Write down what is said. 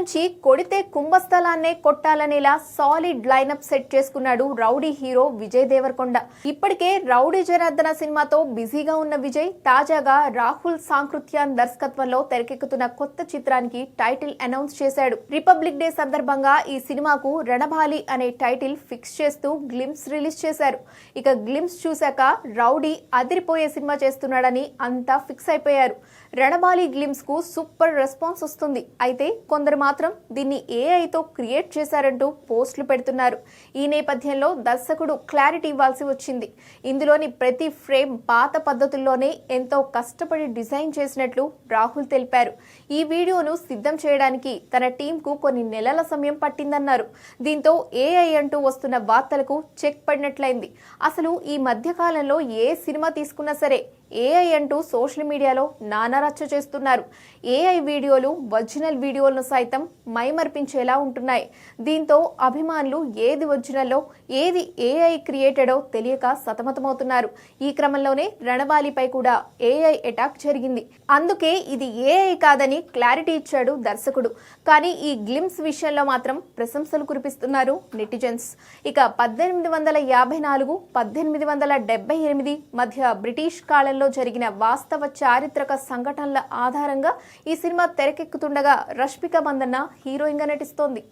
నుంచి కొడితే కుంభస్థలాన్నే కొట్టాలనేలా solid lineup set చేసుకున్నాడు రౌడీ హీరో విజయ్ దేవరకొండ. ఇప్పటికే రౌడీ జనార్దన సినిమాతో బిజీగా ఉన్న విజయ్ తాజాగా రాహుల్ సాంకృత్యాన్ దర్శకత్వంలో తెరకెక్కుతున్న కొత్త చిత్రానికి టైటిల్ అనౌన్స్ చేశాడు. రిపబ్లిక్ డే సందర్భంగా ఈ సినిమాకు రణబాలి అనే టైటిల్ ఫిక్స్ చేస్తూ గ్లిమ్స్ రిలీజ్ చేశారు. ఇక గ్లిమ్స్ చూశాక రౌడీ అదిరిపోయే సినిమా చేస్తున్నాడని అంతా ఫిక్స్ అయిపోయారు. రణబాలి గ్లిమ్స్ కు సూపర్ రెస్పాన్స్ వస్తుంది. అయితే కొందరు మాత్రం దీన్ని ఏఐతో క్రియేట్ చేశారంటూ పోస్టులు పెడుతున్నారు. ఈ నేపథ్యంలో దర్శకుడు క్లారిటీ ఇవ్వాల్సి వచ్చింది. ఇందులోని ప్రతి ఫ్రేమ్ పాత పద్ధతుల్లోనే ఎంతో కష్టపడి డిజైన్ చేసినట్లు రాహుల్ తెలిపారు. ఈ వీడియోను సిద్ధం చేయడానికి తన టీంకు కొన్ని నెలల సమయం పట్టిందన్నారు. దీంతో ఏఐ అంటూ వస్తున్న వార్తలకు చెక్ పడినట్లయింది. అసలు ఈ మధ్య కాలంలో ఏ సినిమా తీసుకున్నా సరే ఏఐ అంటూ సోషల్ మీడియాలో నానా రచ్చ చేస్తున్నారు. ఏఐ వీడియోలు ఒరిజినల్ వీడియోలను సైతం మైమర్పించేలా ఉంటున్నాయి. దీంతో అభిమానులు ఏది ఒరిజినల్లో ఏది ఏఐ క్రియేటెడో తెలియక సతమతమవుతున్నారు. ఈ క్రమంలోనే రణబాలిపై కూడా ఏఐ అటాక్ జరిగింది. అందుకే ఇది ఏఐ కాదని క్లారిటీ ఇచ్చాడు దర్శకుడు. కానీ ఈ గ్లిమ్స్ విషయంలో మాత్రం ప్రశంసలు కురిపిస్తున్నారు నెటిజన్స్. ఇక 1854, 1878 మధ్య బ్రిటిష్ కాలంలో జరిగిన వాస్తవ చారిత్రక సంఘటనల ఆధారంగా ఈ సినిమా తెరకెక్కుతుండగా రష్మిక మందన్న హీరోయిన్ గా నటిస్తోంది.